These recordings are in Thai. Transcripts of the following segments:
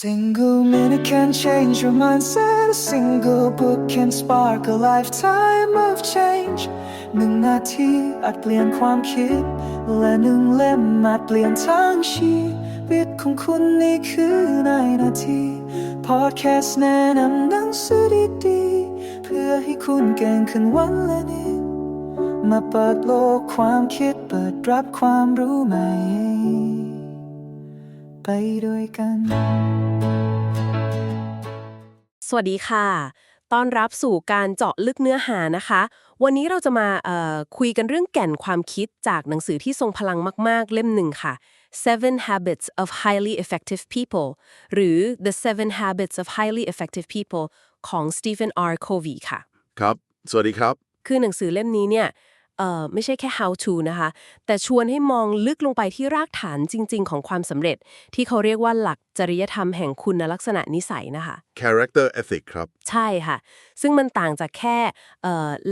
Single minute can change your mindset. A single book can spark a lifetime of change. 1 นาทีอาจเปลี่ยนความคิดและ1 เล่มอาจเปลี่ยนทั้งชีวิตของคุณนี่คือในนาที Podcast แนะนำหนังสือดีๆเพื่อให้คุณเก่งขึ้นวันละนิดมาเปิดโลกความคิดเปิดรับความรู้ใหม่ไปด้วยกันสวัสดีค่ะต้อนรับสู่การเจาะลึกเนื้อหานะคะวันนี้เราจะมาคุยกันเรื่องแก่นความคิดจากหนังสือที่ทรงพลังมากๆเล่มหนึ่งค่ะ Seven Habits of Highly Effective People หรือ The Seven Habits of Highly Effective People ของ Stephen R. Covey ค่ะครับสวัสดีครับคือหนังสือเล่มนี้เนี่ยไม่ใช่แค่ how to นะคะแต่ชวนให้มองลึกลงไปที่รากฐานจริงๆของความสำเร็จที่เขาเรียกว่าหลักจริยธรรมแห่งคุณลักษณะนิสัยนะคะ character ethic ครับใช่ค่ะซึ่งมันต่างจากแค่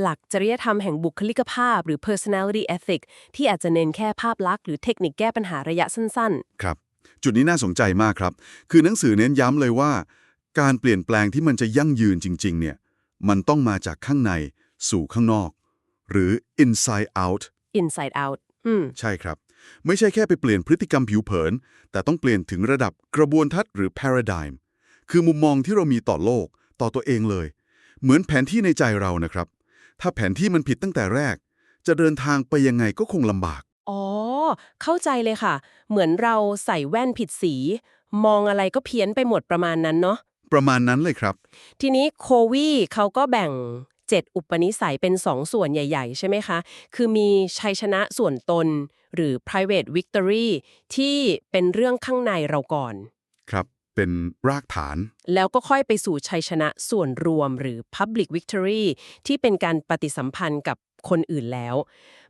หลักจริยธรรมแห่งบุคลิกภาพหรือ personality ethic ที่อาจจะเน้นแค่ภาพลักษณ์หรือเทคนิคแก้ปัญหาระยะสั้นๆครับจุดนี้น่าสนใจมากครับคือหนังสือเน้นย้ำเลยว่าการเปลี่ยนแปลงที่มันจะยั่งยืนจริงๆเนี่ยมันต้องมาจากข้างในสู่ข้างนอกหรือ inside out inside out ใช่ครับไม่ใช่แค่ไปเปลี่ยนพฤติกรรมผิวเผินแต่ต้องเปลี่ยนถึงระดับกระบวนทัศน์หรือ paradigm คือมุมมองที่เรามีต่อโลกต่อตัวเองเลยเหมือนแผนที่ในใจเรานะครับถ้าแผนที่มันผิดตั้งแต่แรกจะเดินทางไปยังไงก็คงลำบากอ๋อเข้าใจเลยค่ะเหมือนเราใส่แว่นผิดสีมองอะไรก็เพี้ยนไปหมดประมาณนั้นเนาะประมาณนั้นเลยครับทีนี้โควีเขาก็แบ่ง7อุปนิสัยเป็น2ส่วนใหญ่ๆใช่ไหมคะคือมีชัยชนะส่วนตนหรือ private victory ที่เป็นเรื่องข้างในเราก่อนครับเป็นรากฐานแล้วก็ค่อยไปสู่ชัยชนะส่วนรวมหรือ public victory ที่เป็นการปฏิสัมพันธ์กับคนอื่นแล้ว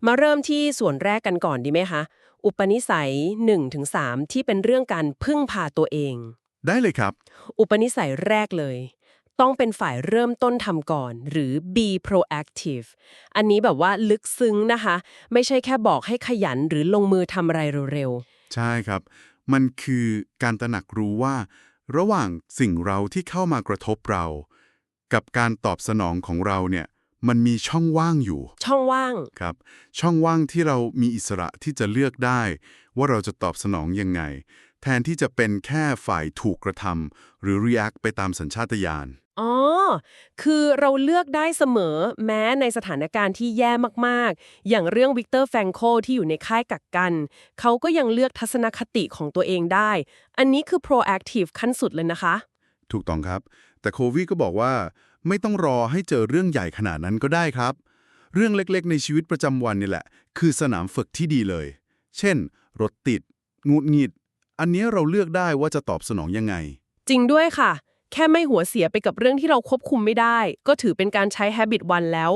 มาเริ่มที่ส่วนแรกกันก่อนดีไหมคะอุปนิสัย 1-3 ที่เป็นเรื่องการพึ่งพาตัวเองได้เลยครับอุปนิสัยแรกเลยต้องเป็นฝ่ายเริ่มต้นทำก่อนหรือ be proactive อันนี้แบบว่าลึกซึ้งนะคะไม่ใช่แค่บอกให้ขยันหรือลงมือทำอะไรเร็วใช่ครับมันคือการตระหนักรู้ว่าระหว่างสิ่งเราที่เข้ามากระทบเรากับการตอบสนองของเราเนี่ยมันมีช่องว่างอยู่ๆช่องว่างครับช่องว่างที่เรามีอิสระที่จะเลือกได้ว่าเราจะตอบสนองยังไงแทนที่จะเป็นแค่ฝ่ายถูกกระทำหรือ react ไปตามสัญชาตญาณอ๋อคือเราเลือกได้เสมอแม้ในสถานการณ์ที่แย่มากๆอย่างเรื่องวิกเตอร์แฟรงโคลที่อยู่ในค่ายกักกันเขาก็ยังเลือกทัศนคติของตัวเองได้อันนี้คือ proactive ขั้นสุดเลยนะคะถูกต้องครับแต่โควีก็บอกว่าไม่ต้องรอให้เจอเรื่องใหญ่ขนาดนั้นก็ได้ครับเรื่องเล็กๆในชีวิตประจำวันนี่แหละคือสนามฝึกที่ดีเลยเช่นรถติดหงุดหงิดอันนี้เราเลือกได้ว่าจะตอบสนองยังไงจริงด้วยค่ะแค่ไม่หัวเสียไปกับเรื่องที่เราควบคุมไม่ได้ก็ถือเป็นการใช้ habit 1แล้ว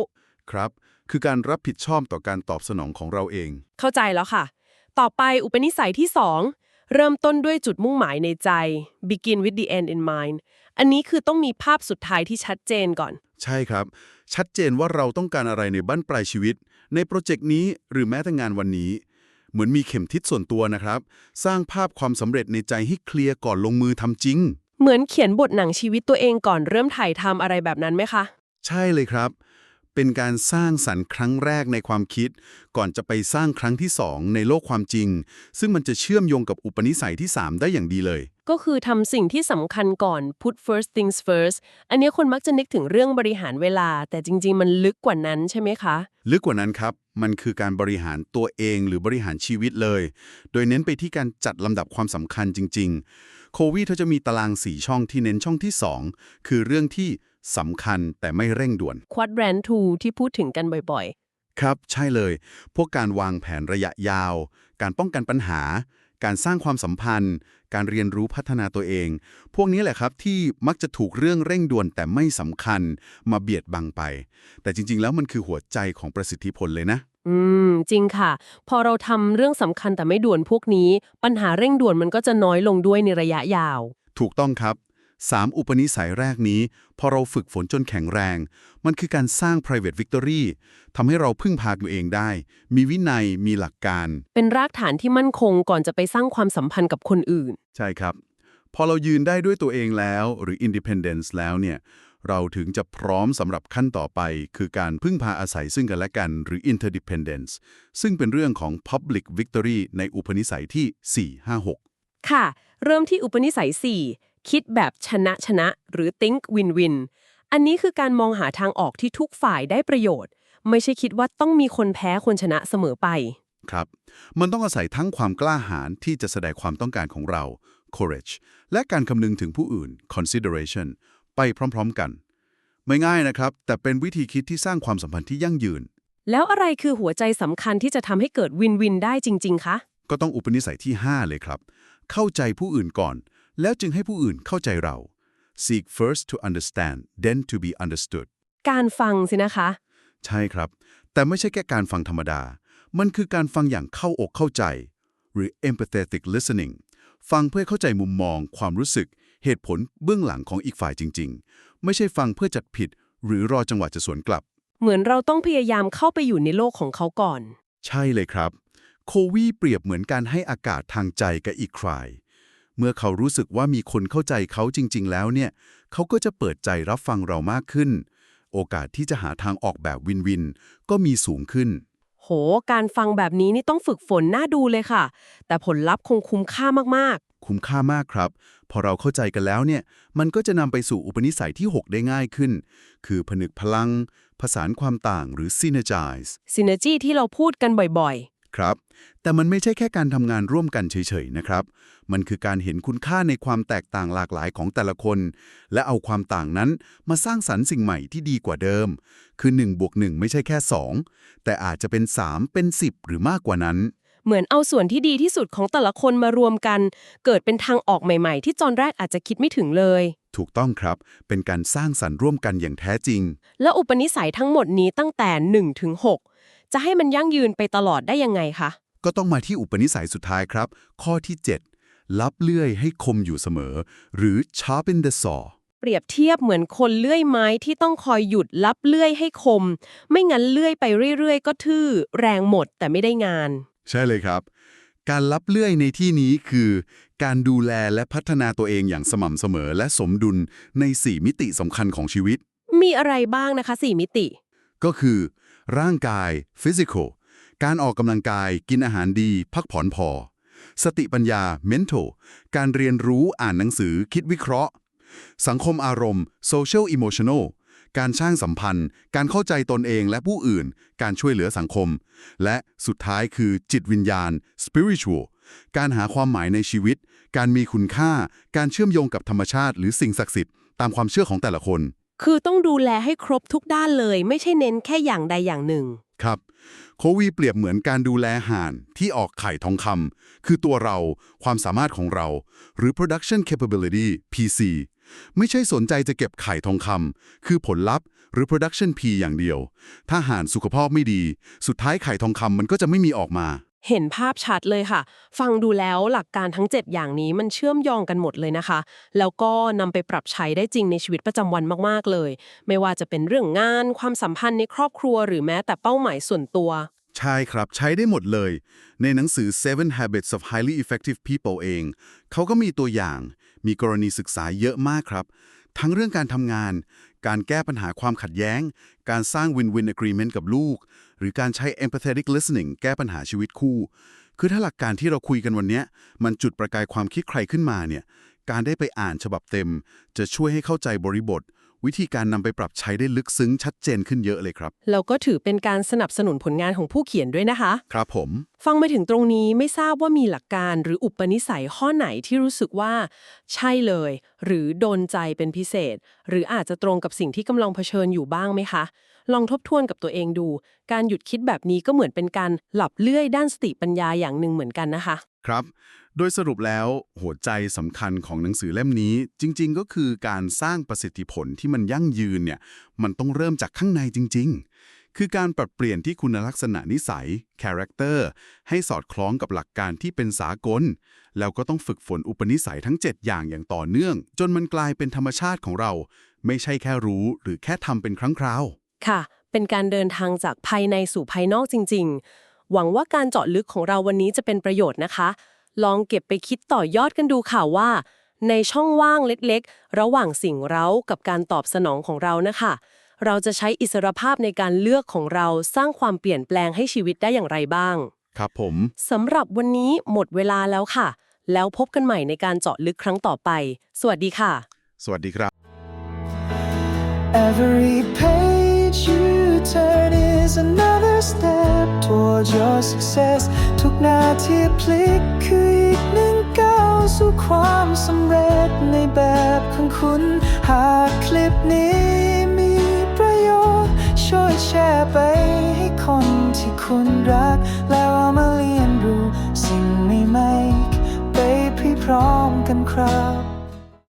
ครับคือการรับผิดชอบต่อการตอบสนองของเราเองเข้าใจแล้วค่ะต่อไปอุปนิสัยที่2เริ่มต้นด้วยจุดมุ่งหมายในใจ begin with the end in mind อันนี้คือต้องมีภาพสุดท้ายที่ชัดเจนก่อนใช่ครับชัดเจนว่าเราต้องการอะไรในบั้นปลายชีวิตในโปรเจกต์นี้หรือแม้แต่งานวันนี้เหมือนมีเข็มทิศส่วนตัวนะครับสร้างภาพความสำเร็จในใจให้เคลียร์ก่อนลงมือทำจริงเหมือนเขียนบทหนังชีวิตตัวเองก่อนเริ่มถ่ายทำอะไรแบบนั้นไหมคะใช่เลยครับเป็นการสร้างสรรค์ครั้งแรกในความคิดก่อนจะไปสร้างครั้งที่2ในโลกความจริงซึ่งมันจะเชื่อมโยงกับอุปนิสัยที่3ได้อย่างดีเลยก็คือทำสิ่งที่สำคัญก่อน put first things first อันนี้คนมักจะนึกถึงเรื่องบริหารเวลาแต่จริงๆมันลึกกว่านั้นใช่ไหมคะลึกกว่านั้นครับมันคือการบริหารตัวเองหรือบริหารชีวิตเลยโดยเน้นไปที่การจัดลำดับความสำคัญจริงๆโควีเขาจะมีตาราง4ช่องที่เน้นช่องที่2คือเรื่องที่สำคัญแต่ไม่เร่งด่วน quadrant 2ที่พูดถึงกันบ่อยครับใช่เลยพวกการวางแผนระยะยาวการป้องกันปัญหาการสร้างความสัมพันธ์การเรียนรู้พัฒนาตัวเองพวกนี้แหละครับที่มักจะถูกเรื่องเร่งด่วนแต่ไม่สำคัญมาเบียดบังไปแต่จริงๆแล้วมันคือหัวใจของประสิทธิผลเลยนะจริงค่ะพอเราทำเรื่องสำคัญแต่ไม่ด่วนพวกนี้ปัญหาเร่งด่วนมันก็จะน้อยลงด้วยในระยะยาวถูกต้องครับ3อุปนิสัยแรกนี้พอเราฝึกฝนจนแข็งแรงมันคือการสร้าง private victory ทำให้เราพึ่งพาตัวเองได้มีวินัยมีหลักการเป็นรากฐานที่มั่นคงก่อนจะไปสร้างความสัมพันธ์กับคนอื่นใช่ครับ พอเรายืนได้ด้วยตัวเองแล้วหรือ independence แล้วเนี่ยเราถึงจะพร้อมสำหรับขั้นต่อไปคือการพึ่งพาอาศัยซึ่งกันและกันหรือ interdependence ซึ่งเป็นเรื่องของ public victory ในอุปนิสัยที่ 4 5 6 ค่ะ เริ่มที่อุปนิสัย 4 คิดแบบชนะชนะหรือ think win-win อันนี้คือการมองหาทางออกที่ทุกฝ่ายได้ประโยชน์ ไม่ใช่คิดว่าต้องมีคนแพ้คนชนะเสมอไป ครับมันต้องอาศัยทั้งความกล้าหาญที่จะแสดงความต้องการของเรา courage และการคำนึงถึงผู้อื่น consideration ไปพร้อมๆกัน ไม่ง่ายนะครับแต่เป็นวิธีคิดที่สร้างความสัมพันธ์ที่ยั่งยืน แล้วอะไรคือหัวใจสำคัญที่จะทำให้เกิดวินวินได้จริงๆ คะ ก็ต้องอุปนิสัยที่ 5 เลยครับเข้าใจผู้อื่นก่อน แล้วจึงให้ผู้อื่นเข้าใจเรา seek first to understand then to be understood การฟังสินะคะ ใช่ครับแต่ไม่ใช่แค่การฟังธรรมดามันคือการฟังอย่างเข้าอกเข้าใจหรือ empathetic listening ฟังเพื่อเข้าใจมุมมองความรู้สึกเหตุผลเบื้องหลังของอีกฝ่ายจริงๆไม่ใช่ฟังเพื่อจัดผิดหรือรอจังหวะจะสวนกลับ เหมือนเราต้องพยายามเข้าไปอยู่ในโลกของเขาก่อน ใช่เลยครับโควีเปรียบเหมือนการให้อากาศทางใจกับอีกฝ่ายเมื่อเขารู้สึกว่ามีคนเข้าใจเขาจริงๆแล้วเนี่ยเขาก็จะเปิดใจรับฟังเรามากขึ้นโอกาสที่จะหาทางออกแบบวินวินก็มีสูงขึ้น โห การฟังแบบนี้นี่ต้องฝึกฝนน่าดูเลยค่ะ แต่ผลลัพธ์คงคุ้มค่ามาก คุ้มค่ามากครับพอเราเข้าใจกันแล้วเนี่ยมันก็จะนำไปสู่อุปนิสัยที่ 6 ได้ง่ายขึ้น คือผนึกพลังผสานความต่างหรือ synergize ๆ synergy ที่เราพูดกันบ่อย ครับแต่มันไม่ใช่แค่การทำงานร่วมกันเฉยๆนะครับมันคือการเห็นคุณค่าในความแตกต่างหลากหลายของแต่ละคน และเอาความต่างนั้นมาสร้างสรรค์สิ่งใหม่ที่ดีกว่าเดิม คือ1 บวก 1ไม่ใช่แค่ 2แต่อาจจะเป็น 3 เป็น 10 หรือมากกว่านั้น ๆ เหมือนเอาส่วนที่ดีที่สุดของแต่ละคนมารวมกัน เกิดเป็นทางออกใหม่ๆ ที่ตอนแรกอาจจะคิดไม่ถึงเลย ถูกต้องครับเป็นการสร้างสรรค์ร่วมกันอย่างแท้จริง แล้วอุปนิสัยทั้งหมดนี้ตั้งแต่1ถึง6จะให้มันยั่งยืนไปตลอดได้ยังไงคะ ก็ต้องมาที่อุปนิสัยสุดท้ายครับ ข้อที่ 7 ลับเลื่อยให้คมอยู่เสมอ หรือ sharpen the saw เปรียบเทียบเหมือนคนเลื่อยไม้ที่ต้องคอยหยุดลับเลื่อยให้คม ไม่งั้นเลื่อยไปเรื่อยๆ ก็ทื่อแรงหมดแต่ไม่ได้งาน ใช่เลยครับ การลับเลื่อยในที่นี้คือ การดูแลและพัฒนาตัวเองอย่างสม่ำเสมอและสมดุลใน 4 มิติสำคัญของชีวิต มีอะไรบ้างนะคะ4มิติ ก็คือ ร่างกาย physical การออกกำลังกายกินอาหารดีพักผ่อนพอ สติปัญญา mental การเรียนรู้อ่านหนังสือคิดวิเคราะห์ สังคมอารมณ์ social emotional การสร้างสัมพันธ์ การเข้าใจตนเองและผู้อื่น การช่วยเหลือสังคม และสุดท้ายคือจิตวิญญาณ spiritual การหาความหมายในชีวิต การมีคุณค่า การเชื่อมโยงกับธรรมชาติหรือสิ่งศักดิ์สิทธิ์ตามความเชื่อของแต่ละคน คือต้องดูแลให้ครบทุกด้านเลย ไม่ใช่เน้นแค่อย่างใดอย่างหนึ่ง ครับโควีเปรียบเหมือนการดูแลห่านที่ออกไข่ทองคำคือตัวเราความสามารถของเราหรือ production capability PC ไม่ใช่สนใจจะเก็บไข่ทองคำคือผลลัพธ์หรือ production P อย่างเดียว ถ้าห่านสุขภาพไม่ดี สุดท้ายไข่ทองคำมันก็จะไม่มีออกมา เห็นภาพชัดเลยค่ะ ฟังดูแล้วหลักการทั้ง 7 อย่างนี้มันเชื่อมโยงกันหมดเลยนะคะ แล้วก็นำไปปรับใช้ได้จริงในชีวิตประจำวันมากๆเลย ไม่ว่าจะเป็นเรื่องงานความสัมพันธ์ในครอบครัวหรือแม้แต่เป้าหมายส่วนตัว ใช่ครับใช้ได้หมดเลย ในหนังสือ Seven Habits of Highly Effective People เองเขาก็มีตัวอย่างมีกรณีศึกษาเยอะมากครับ ทั้งเรื่องการทำงาน การแก้ปัญหาความขัดแย้ง การสร้าง Win-Win Agreement กับลูก หรือการใช้ Empathetic Listening แก้ปัญหาชีวิตคู่ คือถ้าหลักการที่เราคุยกันวันนี้มันจุดประกายความคิดใครขึ้นมาเนี่ยการได้ไปอ่านฉบับเต็ม จะช่วยให้เข้าใจบริบท วิธีการนำไปปรับใช้ได้ลึกซึ้งชัดเจนขึ้นเยอะเลยครับ แล้วก็ถือเป็นการสนับสนุนผลงานของผู้เขียนด้วยนะคะ ครับผม ฟังไปถึงตรงนี้ไม่ทราบว่ามีหลักการหรืออุปนิสัยข้อไหนที่รู้สึกว่าใช่เลย หรือโดนใจเป็นพิเศษ หรืออาจจะตรงกับสิ่งที่กำลังเผชิญอยู่บ้างไหมคะ ลองทบทวนกับตัวเองดู การหยุดคิดแบบนี้ก็เหมือนเป็นการหลับเลื่อยด้านสติปัญญาอย่างหนึ่งเหมือนกันนะคะ ครับ โดยสรุปแล้วหัวใจสำคัญของหนังสือเล่มนี้ จริงๆ ก็คือการสร้างประสิทธิผลที่มันยั่งยืนเนี่ย มันต้องเริ่มจากข้างในจริงๆ คือการปรับเปลี่ยนที่คุณลักษณะนิสัย character ให้สอดคล้องกับหลักการที่เป็นสากล แล้วก็ต้องฝึกฝนอุปนิสัยทั้ง 7 อย่างต่อเนื่อง จนมันกลายเป็นธรรมชาติของเรา ไม่ใช่แค่รู้หรือแค่ทำเป็นครั้งคราว ค่ะ เป็นการเดินทางจากภายในสู่ภายนอกจริงๆ หวังว่าการเจาะลึกของเราวันนี้จะเป็นประโยชน์นะคะ ลองเก็บไปคิดต่อยอดกันดูค่ะว่า ในช่องว่างเล็กๆระหว่างสิ่งเร้ากับการตอบสนองของเรานะคะเราจะใช้อิสรภาพในการเลือกของเราสร้างความเปลี่ยนแปลงให้ชีวิตได้อย่างไรบ้างครับผม สำหรับวันนี้หมดเวลาแล้วค่ะแล้วพบกันใหม่ในการเจาะลึกครั้งต่อไปสวัสดีค่ะสวัสดีครับ Every page you turn is another step towards your success ทุกนาทีพลิกคืออีกหนึ่งก้าวสู่ความสำเร็จในแบบของคุณหากคลิปนี้มีประโยชน์ช่วยแชร์ไปให้คนที่คุณรักแล้วเอามาเรียนรู้สิ่งใหม่ๆไปพร้อมๆกันครับ